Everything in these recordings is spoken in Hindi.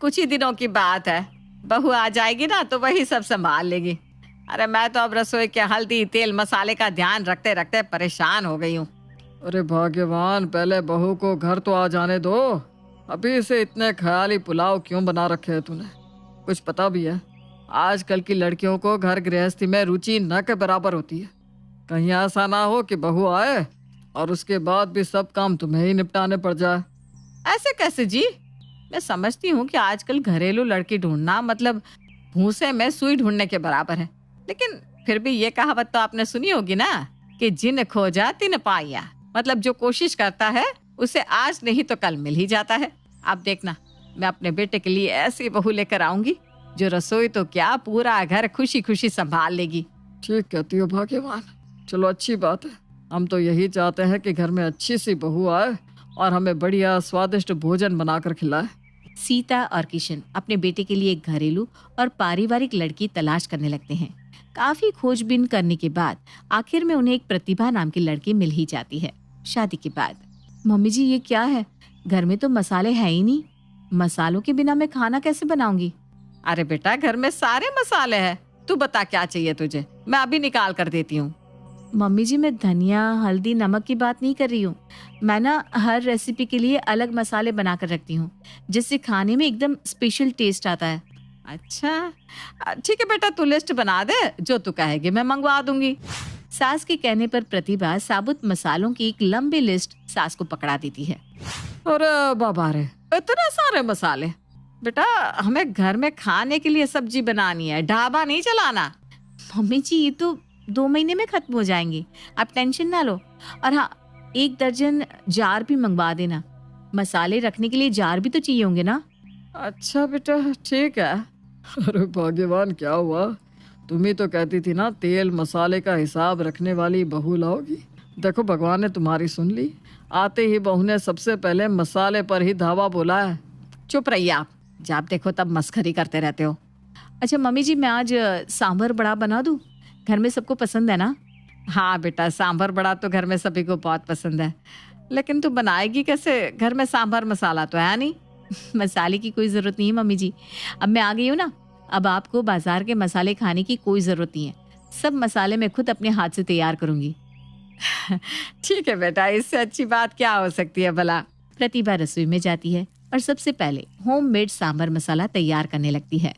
कुछ ही दिनों की बात है। बहू आ जाएगी ना तो वही सब संभाल लेगी। अरे मैं तो अब रसोई के हल्दी तेल मसाले का ध्यान रखते रखते परेशान हो गई हूँ। अरे भाग्यवान, पहले बहू को घर तो आ जाने दो। अभी से इतने ख्याली पुलाव क्यों बना रखे है तूने? कुछ पता भी है आजकल की लड़कियों को घर गृहस्थी में रुचि न के बराबर होती है। कहीं ऐसा ना हो कि बहू आए और उसके बाद भी सब काम तुम्हें ही निपटाने पड़ जाए। ऐसे कैसे जी? मैं समझती हूँ कि आजकल घरेलू लड़की ढूंढना मतलब भूसे में सुई ढूंढने के बराबर है, लेकिन फिर भी ये कहावत तो आपने सुनी होगी ना कि जिन खोजा तिन पाया। मतलब जो कोशिश करता है उसे आज नहीं तो कल मिल ही जाता है। आप देखना, मैं अपने बेटे के लिए ऐसी बहू लेकर आऊंगी जो रसोई तो क्या पूरा घर खुशी खुशी संभाल लेगी। ठीक कहती हो भाग्यवान। चलो अच्छी बात है। हम तो यही चाहते हैं कि घर में अच्छी सी बहू आए और हमें बढ़िया स्वादिष्ट भोजन बनाकर खिलाए। सीता और किशन अपने बेटे के लिए एक घरेलू और पारिवारिक लड़की तलाश करने लगते हैं। काफी खोजबीन करने के बाद आखिर में उन्हें एक प्रतिभा नाम की लड़की मिल ही जाती है। शादी के बाद, मम्मी जी ये क्या है? घर में तो मसाले हैं ही नहीं, मसालों के बिना मैं खाना कैसे बनाऊंगी? अरे बेटा, घर में सारे मसाले हैं, तू बता क्या चाहिए तुझे, मैं अभी निकाल कर देती हूँ। मम्मी जी मैं धनिया हल्दी नमक की बात नहीं कर रही हूँ। मैं ना हर रेसिपी के लिए अलग मसाले बना कर रखती हूँ, जिससे खाने में एकदम स्पेशल टेस्ट आता है। अच्छा ठीक है बेटा, तू लिस्ट बना दे, जो तू कहेगी मैं मंगवा दूंगी। सास के कहने पर प्रतिभा साबुत मसालों की एक लंबी लिस्ट सास को पकड़ा देती है। अरे बाबा रे, इतने सारे मसाले! बेटा हमें घर में खाने के लिए सब्जी बनानी है, ढाबा नहीं चलाना। मम्मी जी ये तो 2 महीने में खत्म हो जाएंगे, आप टेंशन ना लो। और हाँ, 1 दर्जन जार भी मंगवा देना। मसाले रखने के लिए जार भी तो चाहिए होंगे ना? अच्छा बेटा ठीक है। अरे भाग्यवान, क्या हुआ? तुम ही तो कहती थी ना तेल मसाले का हिसाब रखने वाली बहू लाओगी। देखो भगवान ने तुम्हारी सुन ली। आते ही बहू ने सबसे पहले मसाले पर ही धावा बोला है। चुप रहिए आप, जब देखो तब मस्खरी करते रहते हो। अच्छा मम्मी जी मैं आज सांभर बड़ा बना दूं? घर में सबको पसंद है ना? हाँ बेटा, सांभर बड़ा तो घर में सभी को बहुत पसंद है, लेकिन तू बनाएगी कैसे? घर में सांभर मसाला तो है नहीं। मसाले की कोई जरूरत नहीं है मम्मी जी, अब मैं आ गई हूँ ना। अब आपको बाजार के मसाले खाने की कोई जरूरत नहीं है। सब मसाले मैं खुद अपने हाथ से तैयार करूंगी। ठीक है बेटा, इससे अच्छी बात क्या हो सकती है भला। प्रतिभा रसोई में जाती है और सबसे पहले होममेड सांभर मसाला तैयार करने लगती है।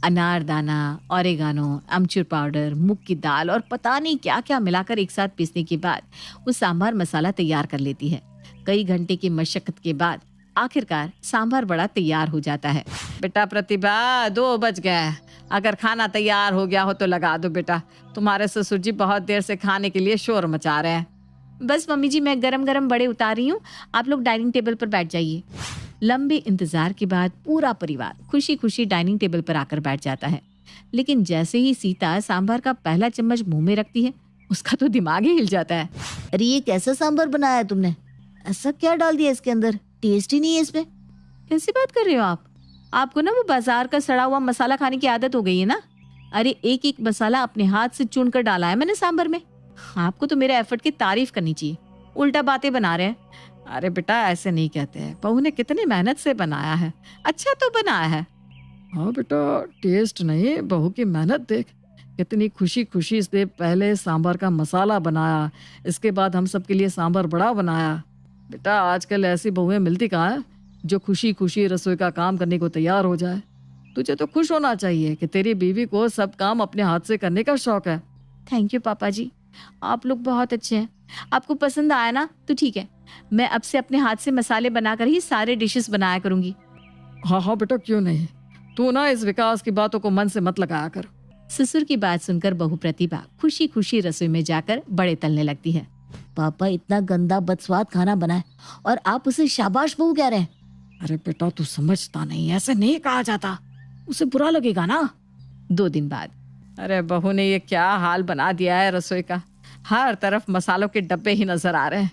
अनारदाना, ओरेगानो, अमचूर पाउडर, मूंग की दाल और पता नहीं क्या क्या मिलाकर एक साथ पीसने के बाद वो सांभर मसाला तैयार कर लेती है। कई घंटे की मशक्कत के बाद आखिरकार सांभर बड़ा तैयार हो जाता है। बेटा प्रतिभा, 2 बज गए। अगर खाना तैयार हो गया हो तो लगा दो बेटा, तुम्हारे ससुर जी बहुत देर से खाने के लिए शोर मचा रहे हैं। बस मम्मी जी मैं गरम गरम बड़े उतार रही हूँ, आप लोग डाइनिंग टेबल पर बैठ जाइए। लंबे इंतजार के बाद पूरा परिवार खुशी खुशी डाइनिंग टेबल पर आकर बैठ जाता है। लेकिन जैसे ही सीता सांभर का पहला चम्मच मुंह में रखती है, उसका तो दिमाग ही हिल जाता है। अरे ये कैसा सांभर बनाया है तुमने? ऐसा क्या डाल दिया इसके अंदर? टेस्ट ही नहीं है इसमें। कैसी बात कर रहे हो आप? आपको ना वो बाजार का सड़ा हुआ मसाला खाने की आदत हो गई है ना। अरे एक एक मसाला अपने हाथ से चुन कर डाला है मैंने सांभर में। आपको तो मेरे एफर्ट की तारीफ करनी चाहिए, उल्टा बातें बना रहे हैं। अरे बेटा ऐसे नहीं कहते हैं, बहू ने कितनी मेहनत से बनाया है, अच्छा तो बनाया है। हाँ बेटा, टेस्ट नहीं बहू की मेहनत देख। कितनी खुशी खुशी से पहले सांभर का मसाला बनाया, इसके बाद हम सब के लिए सांभर बड़ा बनाया। बेटा आजकल ऐसी बहुएं मिलती कहाँ है जो खुशी खुशी रसोई का काम करने को तैयार हो जाए। तुझे तो खुश होना चाहिए कि तेरी बीवी को सब काम अपने हाथ से करने का शौक है। थैंक यू पापा जी, आप लोग बहुत अच्छे हैं। आपको पसंद आया ना तो ठीक है, मैं अब से अपने हाथ से मसाले बनाकर ही सारे डिशेस बनाया करूंगी। हाँ हाँ बेटा, क्यों नहीं। तू ना इस विकास की बातों को मन से मत लगाया कर। ससुर की बात सुनकर बहू प्रतिभा खुशी खुशी रसोई में जाकर बड़े तलने लगती है। पापा इतना गंदा बदस्वाद खाना बनाए और आप उसे शाबाश बहू कह रहे हैं। अरे बेटा तू समझता नहीं, ऐसे नहीं कहा जाता, उसे बुरा लगेगा ना। 2 दिन बाद, अरे बहू ने ये क्या हाल बना दिया है रसोई का। हर तरफ मसालों के डब्बे ही नजर आ रहे हैं,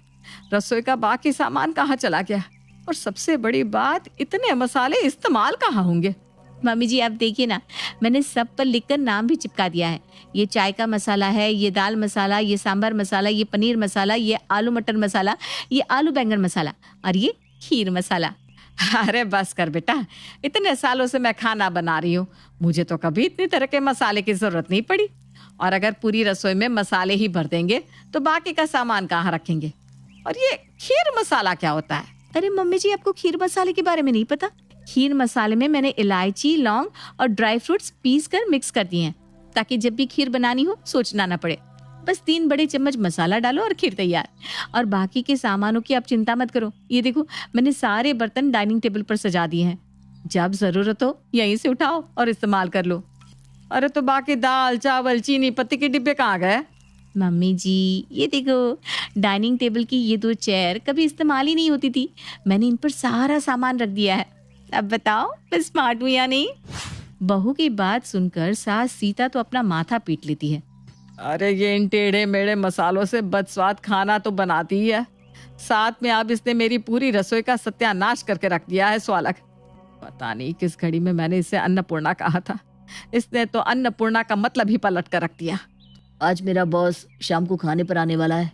रसोई का बाकी सामान कहाँ चला गया? और सबसे बड़ी बात, इतने मसाले इस्तेमाल कहाँ होंगे? मम्मी जी आप देखिए ना, मैंने सब पर लिखकर नाम भी चिपका दिया है। ये चाय का मसाला है, ये दाल मसाला, ये सांभर मसाला, ये पनीर मसाला, ये आलू मटर मसाला, ये आलू बैंगन मसाला और ये खीर मसाला। अरे बस कर बेटा, इतने सालों से मैं खाना बना रही हूँ, मुझे तो कभी इतनी तरह के मसाले की जरूरत नहीं पड़ी। और अगर पूरी रसोई में मसाले ही भर देंगे तो बाकी का सामान कहाँ रखेंगे। और ये खीर मसाला क्या होता है? अरे मम्मी जी, आपको खीर मसाले के बारे में नहीं पता? खीर मसाले में मैंने इलायची, लौंग और ड्राई फ्रूट्स पीस कर मिक्स कर दिए हैं, ताकि जब भी खीर बनानी हो सोचना ना पड़े। बस 3 बड़े चम्मच मसाला डालो और खीर तैयार। और बाकी के सामानों की आप चिंता मत करो। ये देखो, मैंने सारे बर्तन डाइनिंग टेबल पर सजा दिए हैं। जब जरूरत हो यहीं से उठाओ और इस्तेमाल कर लो। अरे तो बाकी दाल, चावल, चीनी, पत्ती के डिब्बे कहाँ गए? मम्मी जी, ये देखो, डाइनिंग टेबल की ये 2 चेयर कभी इस्तेमाल ही नहीं होती थी। मैंने इन पर सारा सामान रख दिया है। अब बताओ मैं स्मार्ट हूँ या नहीं? बहू की बात सुनकर सास सीता तो अपना माथा पीट लेती है। अरे ये इन टेढ़े मेढ़े मसालों से बदस्वाद खाना तो बनाती ही है, साथ में अब इसने मेरी पूरी रसोई का सत्यानाश करके रख दिया है। सो अलग, पता नहीं किस घड़ी में मैंने इसे अन्नपूर्णा कहा था, इसने तो अन्नपूर्णा का मतलब ही पलट कर रख दिया। आज मेरा बॉस शाम को खाने पर आने वाला है,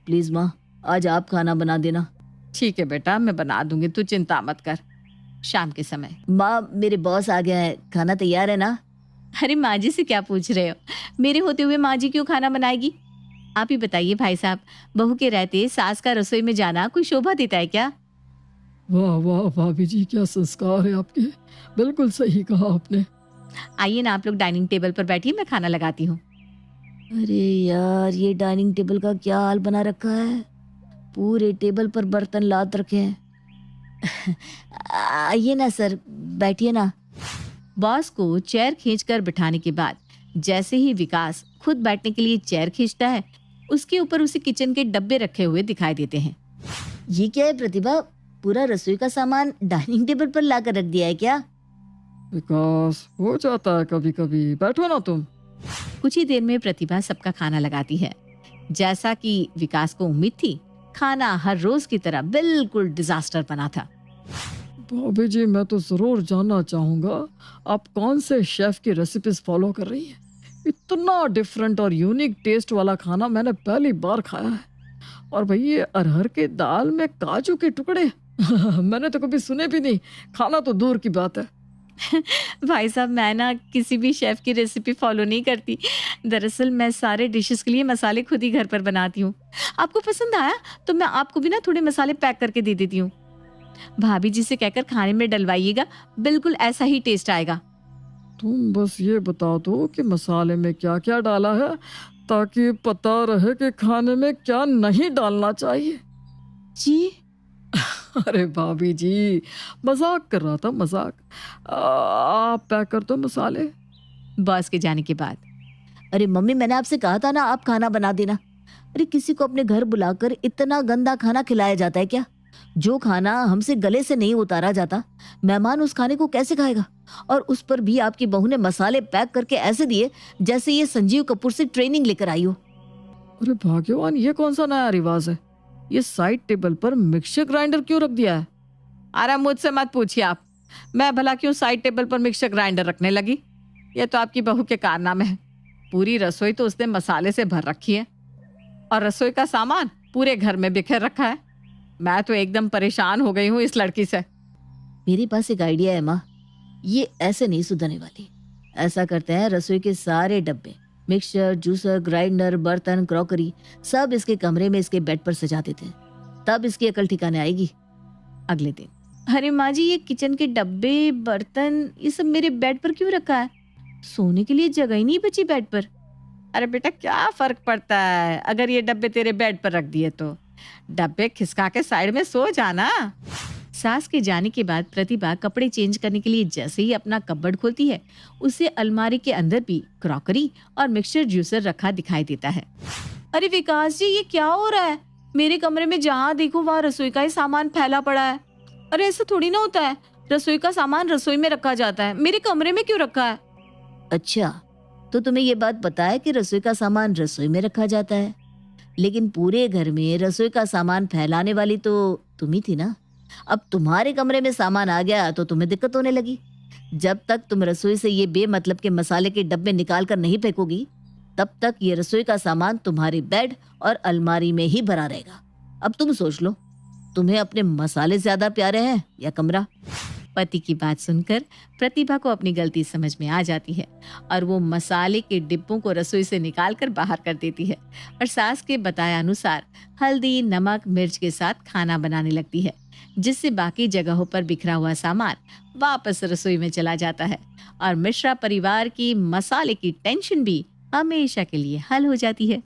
प्लीज माँ आज आप खाना बना देना। ठीक है बेटा, मैं बना दूंगी, तू चिंता मत कर। शाम के समय, माँ मेरे बॉस आ गया है, खाना तैयार है ना? अरे माँ जी से क्या पूछ रहे हो? मेरे होते हुए माँ जी क्यों खाना बनाएगी? आप ही बताइए भाई साहब, बहू के रहते सास का रसोई में जाना कोई शोभा देता है क्या? वाह वाह भाभी जी, क्या संस्कार है आपके, बिल्कुल सही कहा आपने। आइए ना आप लोग डाइनिंग टेबल पर बैठिए, मैं खाना लगाती हूँ। अरे यार, ये डाइनिंग टेबल का क्या हाल बना रखा है, पूरे टेबल पर बर्तन लाद रखे हैं। आइए ना सर, बैठिए ना। बॉस को चेयर खींचकर बिठाने के बाद जैसे ही विकास खुद बैठने के लिए चेयर खींचता है, उसके ऊपर उसे किचन के डब्बे रखे हुए दिखाई देते हैं। ये क्या है प्रतिभा, पूरा रसोई का सामान डाइनिंग टेबल पर लाकर रख दिया है क्या? विकास, हो जाता है कभी कभी, बैठो ना तुम। कुछ ही देर में प्रतिभा सबका खाना लगाती है। जैसा कि विकास को उम्मीद थी, खाना हर रोज की तरह बिल्कुल डिजास्टर बना था। भाभी जी, मैं तो जरूर जानना चाहूंगा आप कौन से शेफ की रेसिपीज फॉलो कर रही हैं। इतना डिफरेंट और यूनिक टेस्ट वाला खाना मैंने पहली बार खाया है। और भाई ये अरहर की दाल में काजू के टुकड़े मैंने तो कभी सुने भी नहीं, खाना तो दूर की बात है। भाई साहब, मैं ना किसी भी शेफ की रेसिपी फॉलो नहीं करती। दरअसल मैं सारे डिशेस के लिए मसाले खुद ही घर पर बनाती हूँ। आपको पसंद आया तो मैं आपको भी ना थोड़े मसाले पैक करके दे देती हूँ। भाभी जी से कहकर खाने में डलवाइएगा, बिल्कुल ऐसा ही टेस्ट आएगा। तुम बस ये बता दो कि मसाले में क्या क्या डाला है, ताकि पता रहे कि खाने में क्या नहीं डालना चाहिए। जी अरे भाभी जी, मजाक कर रहा था, मजाक। आप पैक कर दो मसाले। बॉस के जाने के बाद, अरे मम्मी, मैंने आपसे कहा था ना आप खाना बना देना। अरे किसी को अपने घर बुलाकर इतना गंदा खाना खिलाया जाता है क्या? जो खाना हमसे गले से नहीं उतारा जाता, मेहमान उस खाने को कैसे खाएगा? और उस पर भी आपकी बहू ने मसाले पैक करके ऐसे दिए जैसे ये संजीव कपूर से ट्रेनिंग लेकर आई हो। अरे भाग्यवान, ये कौन सा नया रिवाज है? ये साइड टेबल पर मिक्सर ग्राइंडर क्यों रख दिया है? अरे मुझसे मत पूछिए आप, मैं भला क्यों साइड टेबल पर मिक्सर ग्राइंडर रखने लगी? ये तो आपकी बहू के कारनामे हैं। पूरी रसोई तो उसने मसाले से भर रखी है और रसोई का सामान पूरे घर में बिखेर रखा है। मैं तो एकदम परेशान हो गई हूँ इस लड़की से। मेरे पास एक आइडिया है माँ, ये ऐसे नहीं सुधरने वाली। ऐसा करते हैं, रसोई के सारे डब्बे, मिक्सचर, जूसर, ग्राइंडर, बर्तन, क्रॉकरी सब इसके कमरे में इसके बेड पर सजा देते हैं, तब इसकी अकल ठिकाने आएगी। अगले दिन, अरे माँ जी, ये किचन के डब्बे, बर्तन, ये सब मेरे बेड पर क्यों रखा है? सोने के लिए जगह ही नहीं बची बेड पर। अरे बेटा, क्या फर्क पड़ता है अगर ये डब्बे तेरे बेड पर रख दिए तो? डब्बे खिसका के साइड में सो जाना। सास के जाने के बाद प्रतिभा कपड़े चेंज करने के लिए जैसे ही अपना कपबोर्ड खोलती है, उसे अलमारी के अंदर भी क्रॉकरी और मिक्सचर जूसर रखा दिखाई देता है। अरे विकास जी, ये क्या हो रहा है? मेरे कमरे में जहाँ देखो वहाँ रसोई का ही सामान फैला पड़ा है। अरे ऐसा थोड़ी ना होता है, रसोई का सामान रसोई में रखा जाता है, मेरे कमरे में क्यों रखा है? अच्छा, तो तुम्हें ये बात पता है कि रसोई का सामान रसोई में रखा जाता है, लेकिन पूरे घर में रसोई का सामान फैलाने वाली तो तुम ही थी ना। अब तुम्हारे कमरे में सामान आ गया तो तुम्हें दिक्कत होने लगी। जब तक तुम रसोई से ये बेमतलब के मसाले के डब्बे निकाल कर नहीं फेंकोगी, तब तक ये रसोई का सामान तुम्हारे बेड और अलमारी में ही भरा रहेगा। अब तुम सोच लो, तुम्हें अपने मसाले ज्यादा प्यारे हैं या कमरा? पति की बात सुनकर प्रतिभा को अपनी गलती समझ में आ जाती है और वो मसाले के डिब्बों को रसोई से निकालकर बाहर कर देती है और सास के बताए अनुसार हल्दी, नमक, मिर्च के साथ खाना बनाने लगती है, जिससे बाकी जगहों पर बिखरा हुआ सामान वापस रसोई में चला जाता है और मिश्रा परिवार की मसाले की टेंशन भी हमेशा के लिए हल हो जाती है।